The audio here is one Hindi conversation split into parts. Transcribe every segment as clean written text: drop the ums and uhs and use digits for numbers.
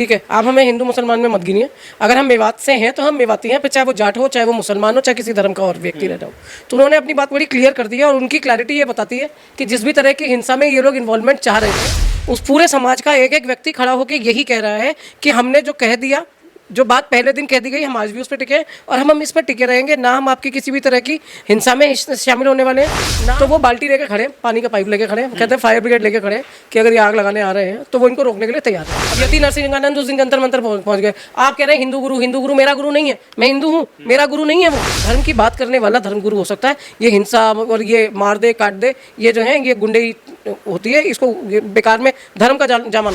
ठीक है, आप हमें हिंदू मुसलमान में मत गिनिए। अगर हम मेवात से हैं तो हम मेवाती हैं, फिर चाहे वो जाट हो, चाहे वो मुसलमान हो, चाहे किसी धर्म का और व्यक्ति रहता हो। तो उन्होंने अपनी बात बड़ी क्लियर कर दी है और उनकी क्लैरिटी ये बताती है कि जिस भी तरह की हिंसा में ये लोग इन्वॉल्वमेंट चाह रहे थे, उस पूरे समाज का एक एक व्यक्ति खड़ा होकर यही कह रहा है कि हमने जो कह दिया, जो बात पहले दिन कह दी गई, हम आज भी उस पर टिके हैं और हम इस पर टिके रहेंगे। ना हम आपकी किसी भी तरह की हिंसा में शामिल होने वाले हैं, ना तो वो बाल्टी लेके खड़े, पानी का पाइप लेके खड़े, कहते हैं फायर ब्रिगेड लेके खड़े कि अगर ये आग लगाने आ रहे हैं तो वो इनको रोकने के लिए तैयार है। अब यति नरसिंहानंद उस दिन जंतर मंतर पहुंच गए। आप कह रहे हैं हिंदू गुरु मेरा गुरु नहीं है, मैं हिंदू हूँ, मेरा गुरु नहीं है। वो धर्म की बात करने वाला धर्म गुरु हो सकता है, ये हिंसा और ये मार दे काट दे ये जो है ये गुंडे होती है, इसको बेकार में धर्म का जामा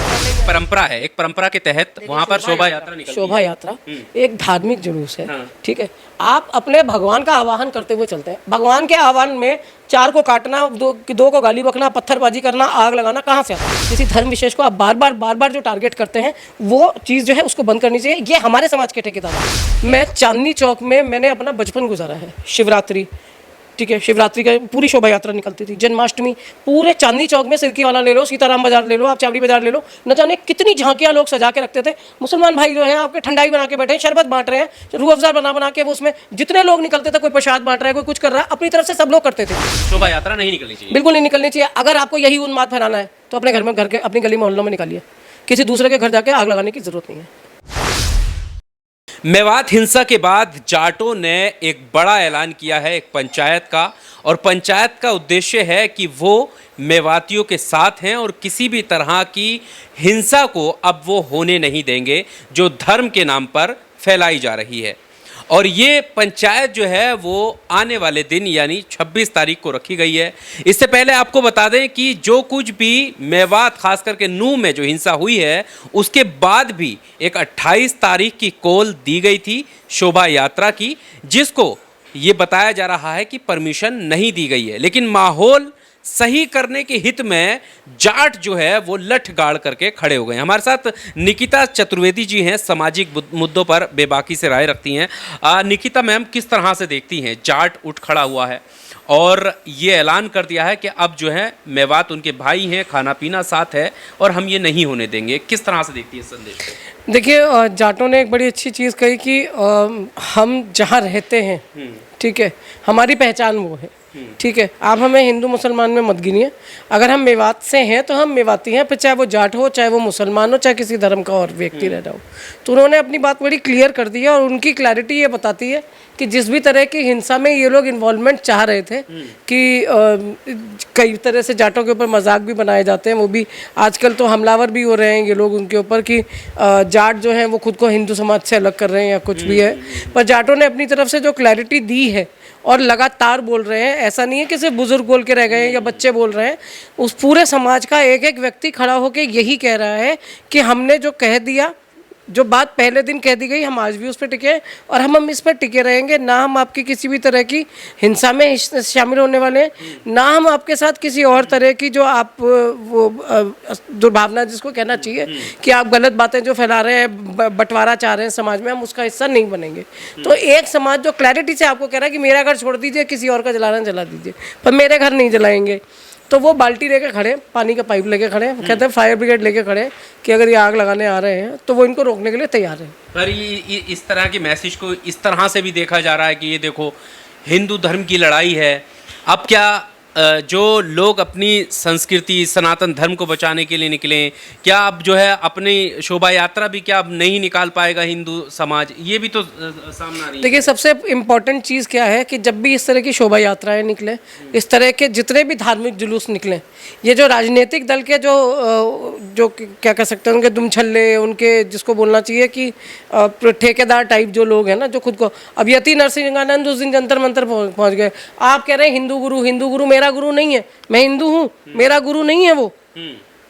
परंपरा है, एक परंपरा के तहत वहाँ पर शोभा यात्रा निकलती है। शोभा यात्रा एक धार्मिक जुलूस है। ठीक है, आप अपने भगवान का आवाहन करते हुए चलते हैं। भगवान के आह्वान में चार को काटना, दो को गाली बकना, पत्थरबाजी करना, आग लगाना कहाँ से आता है? किसी धर्म विशेष को आप बार बार जो टारगेट करते हैं वो चीज़ जो है उसको बंद करनी चाहिए। ये हमारे समाज के ठेकेदार हैं। मैं चांदनी चौक में मैंने अपना बचपन गुजारा है। शिवरात्रि, ठीक है, शिवरात्रि का पूरी शोभा यात्रा निकलती थी। जन्माष्टमी पूरे चांदनी चौक में, सिरकी वाला ले लो, सीताराम बाजार ले लो, आप चावड़ी बाजार ले लो, न जाने कितनी झांकियां लोग सजा के रखते थे। मुसलमान भाई जो हैं आपके ठंडाई बना के बैठे हैं, शरबत बांट रहे हैं, रूह अफ़ज़ा बना के वो उसमें जितने लोग निकलते थे, कोई प्रसाद बांट रहा है, कोई कुछ कर रहा है, अपनी तरफ से सब लोग करते थे। शोभा यात्रा नहीं निकलनी चाहिए, बिल्कुल नहीं निकलनी चाहिए। अगर आपको यही उन्माद फैलाना है तो अपने घर में, घर के अपनी गली मोहल्लों में निकालिए, किसी दूसरे के घर जाके आग लगाने की जरूरत नहीं है। मेवात हिंसा के बाद जाटों ने एक बड़ा ऐलान किया है, एक पंचायत का, और पंचायत का उद्देश्य है कि वो मेवातियों के साथ हैं और किसी भी तरह की हिंसा को अब वो होने नहीं देंगे जो धर्म के नाम पर फैलाई जा रही है। और ये पंचायत जो है वो आने वाले दिन यानी 26 तारीख को रखी गई है। इससे पहले आपको बता दें कि जो कुछ भी मेवात खास करके नूह में जो हिंसा हुई है उसके बाद भी एक 28 तारीख की कॉल दी गई थी शोभा यात्रा की, जिसको ये बताया जा रहा है कि परमिशन नहीं दी गई है। लेकिन माहौल सही करने के हित में जाट जो है वो लठ गाड़ करके खड़े हो गए। हमारे साथ निकिता चतुर्वेदी जी हैं, सामाजिक मुद्दों पर बेबाकी से राय रखती हैं। निकिता मैम, किस तरह से देखती हैं जाट उठ खड़ा हुआ है और ये ऐलान कर दिया है कि अब जो है मेवात उनके भाई हैं, खाना पीना साथ है और हम ये नहीं होने देंगे, किस तरह से देखती है संदेश को? देखिए, जाटों ने एक बड़ी अच्छी चीज़ कही कि हम जहाँ रहते हैं, ठीक है, हमारी पहचान वो है। ठीक है, आप हमें हिंदू मुसलमान में मत गिनिए। अगर हम मेवात से हैं तो हम मेवाती हैं, फिर चाहे वो जाट हो, चाहे वो मुसलमान हो, चाहे किसी धर्म का और व्यक्ति रहता हो। तो उन्होंने अपनी बात बड़ी क्लियर कर दी है और उनकी क्लैरिटी ये बताती है कि जिस भी तरह की हिंसा में ये लोग इन्वॉल्वमेंट चाह रहे थे कि कई तरह से जाटों के ऊपर मजाक भी बनाए जाते हैं, वो भी आजकल तो हमलावर भी हो रहे हैं ये लोग उनके ऊपर कि जाट जो हैं वो खुद को हिंदू समाज से अलग कर रहे हैं या कुछ भी है। पर जाटों ने अपनी तरफ से जो क्लैरिटी दी है और लगातार बोल रहे हैं, ऐसा नहीं है कि सिर्फ बुजुर्ग बोल के रह गए हैं या बच्चे बोल रहे हैं, उस पूरे समाज का एक एक व्यक्ति खड़ा होकर यही कह रहा है कि हमने जो कह दिया, जो बात पहले दिन कह दी गई, हम आज भी उस पर टिके हैं और हम इस पर टिके रहेंगे। ना हम आपकी किसी भी तरह की हिंसा में शामिल होने वाले हैं, ना हम आपके साथ किसी और तरह की जो आप वो दुर्भावना जिसको कहना चाहिए कि आप गलत बातें जो फैला रहे हैं, बंटवारा चाह रहे हैं समाज में, हम उसका हिस्सा नहीं बनेंगे। तो एक समाज जो क्लैरिटी से आपको कह रहा है कि मेरा घर छोड़ दीजिए, किसी और का जलाना जला दीजिए, पर मेरे घर नहीं जलाएंगे, तो वो बाल्टी लेके खड़े, पानी का पाइप लेके खड़े, कहते हैं फायर ब्रिगेड लेके खड़े कि अगर ये आग लगाने आ रहे हैं तो वो इनको रोकने के लिए तैयार है। पर ये इस तरह के मैसेज को इस तरह से भी देखा जा रहा है कि ये देखो हिंदू धर्म की लड़ाई है। अब क्या जो लोग अपनी संस्कृति सनातन धर्म को बचाने के लिए निकले, क्या अब जो है अपनी शोभा यात्रा भी क्या अब नहीं निकाल पाएगा हिंदू समाज? ये भी तो सामने आ रही है। देखिए, सबसे इम्पोर्टेंट चीज़ क्या है कि जब भी इस तरह की शोभा यात्राएं निकले, इस तरह के जितने भी धार्मिक जुलूस निकले, ये जो राजनीतिक दल के जो क्या कह सकते हैं उनके दुमछल्ले, उनके जिसको बोलना चाहिए कि ठेकेदार टाइप जो लोग हैं ना, जो खुद को, अब यति नरसिंहानंद उस दिन जंतर मंतर पहुंच गए। आप कह रहे हैं हिंदू गुरु मेरा गुरु नहीं है, मैं हिंदू हूँ, मेरा गुरु नहीं है, वो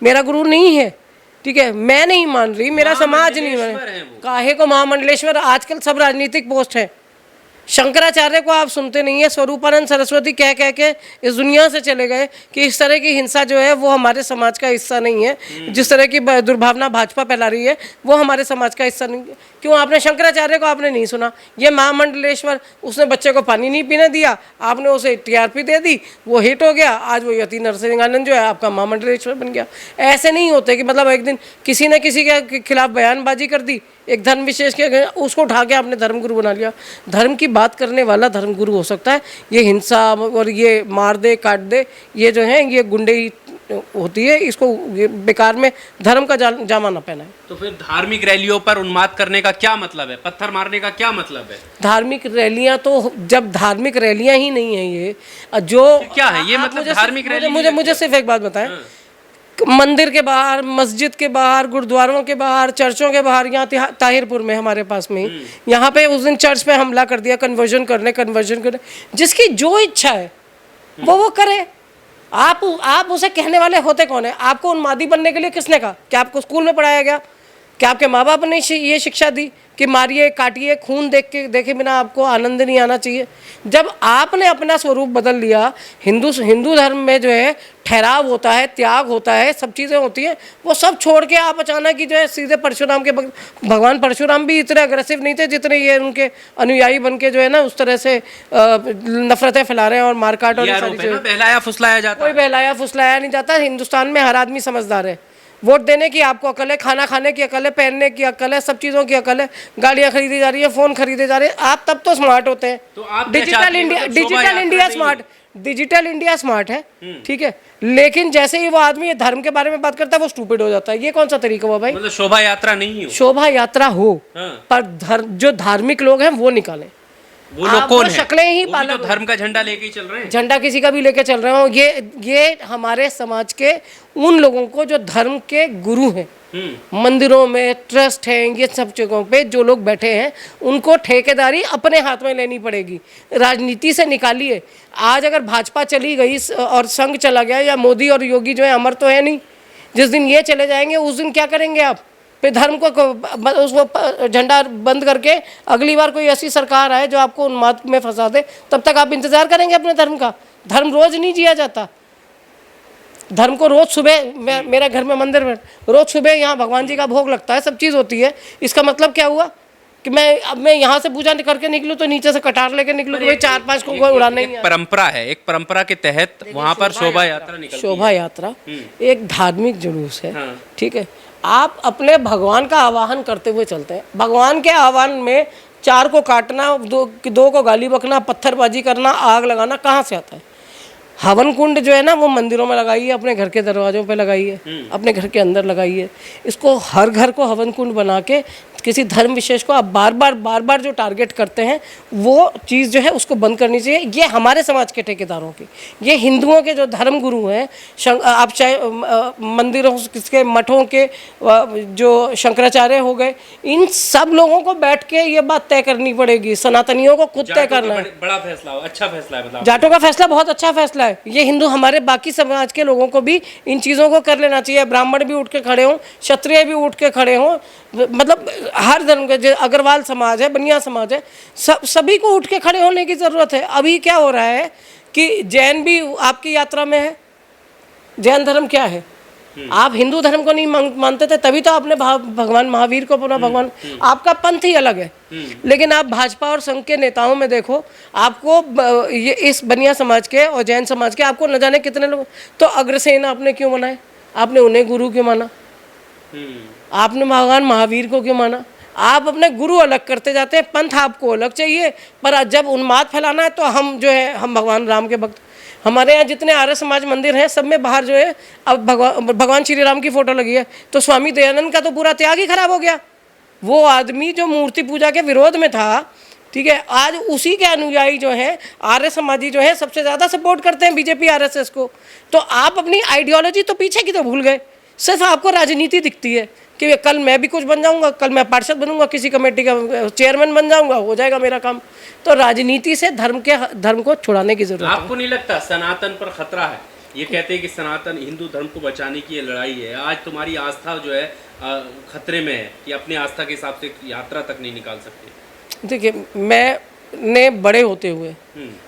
मेरा गुरु नहीं है। ठीक है, मैं नहीं मान रही, मेरा समाज नहीं मान, काहे को महामंडलेश्वर, आजकल सब राजनीतिक पोस्ट है, शंकराचार्य को आप सुनते नहीं है, स्वरूपानंद सरस्वती कह कह के इस दुनिया से चले गए कि इस तरह की हिंसा जो है वो हमारे समाज का हिस्सा नहीं है। जिस तरह की दुर्भावना भाजपा फैला रही है वो हमारे समाज का हिस्सा नहीं है। क्यों आपने शंकराचार्य को आपने नहीं सुना? ये महामंडलेश्वर, उसने बच्चे को पानी नहीं पीने दिया, आपने उसे टीआरपी दे दी, वो हिट हो गया, आज वो यति नरसिंहानंद जो है आपका महामंडलेश्वर बन गया। ऐसे नहीं होते कि मतलब एक दिन किसी ने किसी के खिलाफ बयानबाजी कर दी, एक धर्म विशेष के, उसको उठा के आपने धर्मगुरु बना लिया। धर्म की बात करने वाला धर्मगुरु हो सकता है, ये हिंसा और ये मार दे काट दे ये जो है ये गुंडे ही होती है, इसको बेकार में धर्म का जामा ना पहना है। तो फिर धार्मिक रैलियों पर उन्माद करने का क्या मतलब है, पत्थर मारने का क्या मतलब है? धार्मिक रैलियां तो जब धार्मिक रैलियां ही नहीं है ये जो क्या है ये मतलब धार्मिक रैली? मुझे सिर्फ एक बात बताएं, मंदिर के बाहर, मस्जिद के बाहर, गुरुद्वारों के बाहर, चर्चों के बाहर, यहाँ ताहिरपुर में हमारे पास में ही यहाँ पे उस दिन चर्च पे हमला कर दिया कन्वर्जन करने। जिसकी जो इच्छा है वो करे। आप उसे कहने वाले होते कौन है? आपको उन्मादी बनने के लिए किसने कहा? क्या आपको स्कूल में पढ़ाया गया? क्या आपके माँ बाप ने ये शिक्षा दी कि मारिए काटिए, खून देखे बिना आपको आनंद नहीं आना चाहिए? जब आपने अपना स्वरूप बदल लिया, हिंदू धर्म में जो है ठहराव होता है, त्याग होता है, सब चीज़ें होती हैं, वो सब छोड़ के आप अचानक ही जो है सीधे परशुराम के भगवान परशुराम भी इतने अग्रेसिव नहीं थे जितने ये उनके अनुयायी बन के जो है ना उस तरह से नफरतें फैला रहे हैं और मारकाट और बहलाया फुसलाया जाता है। कोई बहलाया फुसलाया नहीं जाता। हिंदुस्तान में हर आदमी समझदार है। वोट देने की आपको अकल है, खाना खाने की अकल है, पहनने की अकल है, सब चीज़ों की अकल है, गाड़ियाँ खरीदी जा रही है, फ़ोन खरीदे जा रहे हैं। आप तब तो स्मार्ट होते हैं। तो आप डिजिटल इंडिया स्मार्ट है, ठीक है, लेकिन जैसे ही वो आदमी धर्म के बारे में बात करता है वो स्टूपिड हो जाता है। ये कौन सा तरीका हुआ भाई? मतलब शोभा यात्रा नहीं हो, शोभा यात्रा हो पर जो धार्मिक लोग हैं वो निकालें। वो लोग कौन है? शक्लें ही तो धर्म का झंडा लेके ही चल रहे हैं। झंडा किसी का भी लेके चल रहे हो, ये हमारे समाज के उन लोगों को जो धर्म के गुरु हैं, मंदिरों में ट्रस्ट हैं, ये सब जगहों पे जो लोग बैठे हैं उनको ठेकेदारी अपने हाथ में लेनी पड़ेगी। राजनीति से निकालिए। आज अगर भाजपा चली गई और संघ चला गया या मोदी और योगी जो है अमर तो है नहीं, जिस दिन ये चले जाएंगे उस दिन क्या करेंगे आप? फिर धर्म को उसको झंडा बंद करके अगली बार कोई ऐसी सरकार आए जो आपको उन्माद में फंसा दे, तब तक आप इंतजार करेंगे अपने धर्म का? धर्म रोज नहीं जिया जाता। धर्म को रोज सुबह मेरा घर में मंदिर में रोज सुबह यहाँ भगवान जी का भोग लगता है, सब चीज़ होती है। इसका मतलब क्या हुआ कि मैं यहाँ से पूजा करके निकलूँ तो नीचे से कटार लेके निकलूँ कि भाई 4-5 को उड़ाना ही है। परंपरा है, एक परंपरा के तहत वहाँ पर शोभा यात्रा निकलती है। शोभा यात्रा एक धार्मिक जुलूस है, ठीक है। आप अपने भगवान का आवाहन करते हुए चलते हैं। भगवान के आह्वान में 4 को काटना, 2 को गाली बकना, पत्थरबाजी करना, आग लगाना कहाँ से आता है? हवन कुंड जो है ना वो मंदिरों में लगाइए, अपने घर के दरवाजों पे लगाइए, अपने घर के अंदर लगाइए। इसको हर घर को हवन कुंड बना के किसी धर्म विशेष को आप बार बार जो टारगेट करते हैं वो चीज़ जो है उसको बंद करनी चाहिए। ये हमारे समाज के ठेकेदारों की, ये हिंदुओं के जो धर्म गुरु हैं, आप चाहे मंदिरों के मठों के जो शंकराचार्य हो गए, इन सब लोगों को बैठ के ये बात तय करनी पड़ेगी। सनातनियों को खुद तय करना है। बड़ा फैसला, अच्छा फैसला है। जाटों का फैसला बहुत अच्छा फैसला है। ये हिंदू हमारे बाकी समाज के लोगों को भी इन चीज़ों को कर लेना चाहिए। ब्राह्मण भी उठ के खड़े हों, क्षत्रिय भी उठ के खड़े हों, मतलब हर धर्म के, अग्रवाल समाज है, बनिया समाज है, सभी को उठ के खड़े होने की ज़रूरत है। अभी क्या हो रहा है कि जैन भी आपकी यात्रा में है। जैन धर्म क्या है? आप हिंदू धर्म को नहीं मानते थे, तभी तो आपने भगवान महावीर को अपना भगवान, आपका पंथ ही अलग है। लेकिन आप भाजपा और संघ के नेताओं में देखो, आपको ये इस बनिया समाज के और जैन समाज के आपको न जाने कितने लोग, तो अग्रसेन आपने क्यों मनाए? आपने उन्हें गुरु क्यों माना? आपने भगवान महावीर को क्यों माना? आप अपने गुरु अलग करते जाते हैं, पंथ आपको अलग चाहिए। पर जब उन्माद फैलाना है तो हम जो है, हम भगवान राम के भक्त, हमारे यहाँ जितने आर्य समाज मंदिर हैं सब में बाहर जो है अब भगवान श्री राम की फोटो लगी है। तो स्वामी दयानंद का तो पूरा त्याग ही खराब हो गया। वो आदमी जो मूर्ति पूजा के विरोध में था, ठीक है, आज उसी के अनुयायी जो हैं, आर्य समाजी जो है, सबसे ज़्यादा सपोर्ट करते हैं बीजेपी RSS को। तो आप अपनी आइडियोलॉजी तो पीछे की तो भूल गए, सिर्फ आपको राजनीति दिखती है कि कल मैं भी कुछ बन जाऊंगा, कल मैं पार्षद बनूंगा, किसी कमेटी का चेयरमैन बन जाऊंगा, हो जाएगा मेरा काम। तो राजनीति से धर्म को छुड़ाने की जरूरत है। आपको नहीं लगता सनातन पर खतरा है? ये कहते हैं कि सनातन हिंदू धर्म को बचाने की ये लड़ाई है। आज तुम्हारी आस्था जो है खतरे में है कि अपनी आस्था के हिसाब से यात्रा तक नहीं निकाल सकते। देखिए, मैं ने बड़े होते हुए,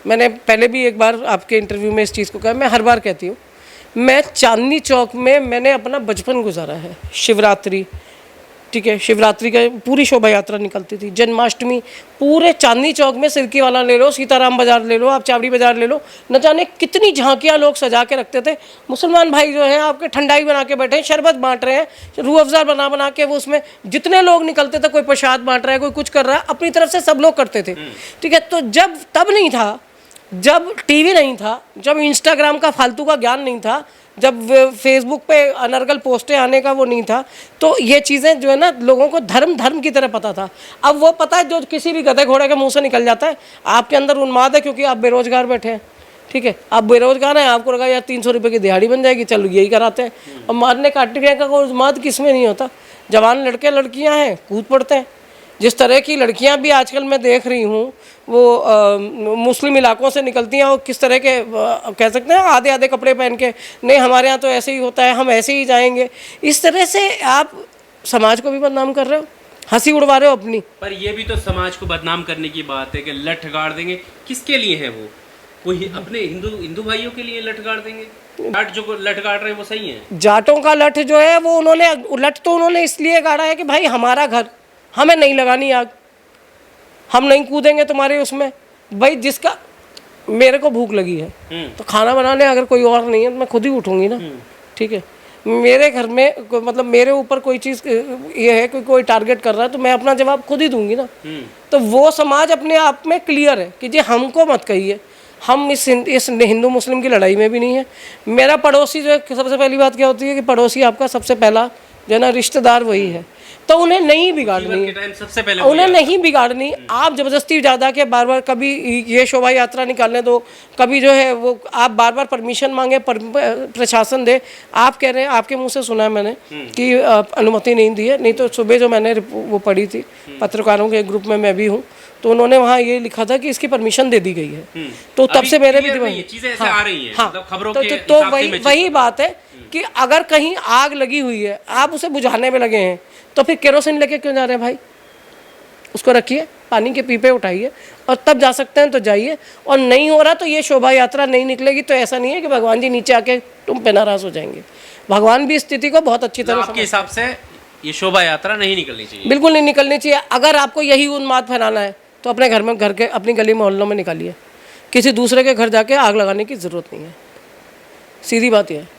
मैंने पहले भी एक बार आपके इंटरव्यू में इस चीज़ को कहा, मैं हर बार कहती हूँ, मैं चांदनी चौक में मैंने अपना बचपन गुजारा है। शिवरात्रि, ठीक है, शिवरात्रि का पूरी शोभा यात्रा निकलती थी, जन्माष्टमी पूरे चांदनी चौक में, सिरकी वाला ले लो, सीताराम बाजार ले लो, आप चावड़ी बाजार ले लो, न जाने कितनी झांकियाँ लोग सजा के रखते थे। मुसलमान भाई जो हैं आपके ठंडाई बना के बैठे हैं, शरबत बांट रहे हैं, रूह अफ़ज़ा बना बना के, वो उसमें जितने लोग निकलते थे, कोई प्रसाद बांट रहा है, कोई कुछ कर रहा है, अपनी तरफ से सब लोग करते थे, ठीक है। तो जब तब नहीं था, जब टीवी नहीं था, जब इंस्टाग्राम का फालतू का ज्ञान नहीं था, जब फेसबुक पे अनर्गल पोस्टें आने का वो नहीं था, तो ये चीज़ें जो है ना लोगों को धर्म की तरह पता था। अब वो पता है जो किसी भी गधे घोड़े के मुंह से निकल जाता है, आपके अंदर उन्माद है क्योंकि आप बेरोजगार बैठे हैं, ठीक है, आप बेरोजगार हैं, आपको लगा यार 300 रुपये की दिहाड़ी बन जाएगी, चलो यही कराते हैं। और मारने काटने का कोई उन्माद किस में नहीं होता। जवान लड़के लड़कियाँ हैं, कूद पड़ते हैं। जिस तरह की लड़कियां भी आजकल मैं देख रही हूँ, वो मुस्लिम इलाकों से निकलती हैं और किस तरह के कह सकते हैं आधे आधे कपड़े पहन के, नहीं हमारे यहाँ तो ऐसे ही होता है, हम ऐसे ही जाएंगे, इस तरह से आप समाज को भी बदनाम कर रहे हो, हंसी उड़वा रहे हो अपनी। पर ये भी तो समाज को बदनाम करने की बात है कि लठ गाड़ देंगे। किसके लिए है वो? कोई अपने हिंदू भाइयों के लिए लठ गाड़ देंगे? जाट जो लठ गाड़ रहे हैं वो सही है? जाटों का लठ जो है वो उन्होंने लठ तो उन्होंने इसलिए गाड़ा है कि भाई हमारा घर, हमें नहीं लगानी आग, हम नहीं कूदेंगे तुम्हारे उसमें। भाई जिसका, मेरे को भूख लगी है तो खाना बनाने अगर कोई और नहीं है तो मैं खुद ही उठूंगी ना, ठीक है। मेरे घर में मतलब मेरे ऊपर कोई चीज़ ये है कि कोई टारगेट कर रहा है तो मैं अपना जवाब खुद ही दूंगी ना। तो वो समाज अपने आप में क्लियर है कि जी हमको मत कहिए, हम इस हिंदू मुस्लिम की लड़ाई में भी नहीं है। मेरा पड़ोसी जो है, सबसे पहली बात क्या होती है कि पड़ोसी आपका सबसे पहला जो है ना रिश्तेदार वही है, तो उन्हें नहीं बिगाड़नी है, सबसे पहले उन्हें नहीं बिगाड़नी। आप ज़बरदस्ती ज़्यादा के बार बार कभी ये शोभा यात्रा निकालने दो, कभी जो है वो आप बार बार परमिशन मांगे, प्रशासन दे। आप कह रहे हैं, आपके मुंह से सुना है मैंने कि अनुमति नहीं दी है, नहीं तो सुबह जो मैंने वो पढ़ी थी पत्रकारों के ग्रुप में मैं भी हूँ, तो उन्होंने वहाँ ये लिखा था कि इसकी परमिशन दे दी गई है। तो तब से मेरे भी दिमाग, तो वही बात है कि अगर कहीं आग लगी हुई है, आप उसे बुझाने में लगे हैं, तो फिर केरोसिन लेके क्यों जा रहे हैं भाई? उसको रखिए, पानी के पीपे उठाइए और तब जा सकते हैं तो जाइए। और नहीं हो रहा तो ये शोभा यात्रा नहीं निकलेगी तो ऐसा नहीं है कि भगवान जी नीचे आके तुम पे नाराज हो जाएंगे। भगवान भी स्थिति को बहुत अच्छी तरह, आपके हिसाब से ये शोभा यात्रा नहीं निकलनी चाहिए? बिल्कुल नहीं निकलनी चाहिए। अगर आपको यही उन्माद फैलाना है तो अपने घर में, घर के अपनी गली मोहल्लों में निकालिए, किसी दूसरे के घर जाके आग लगाने की ज़रूरत नहीं है, सीधी बात यह है।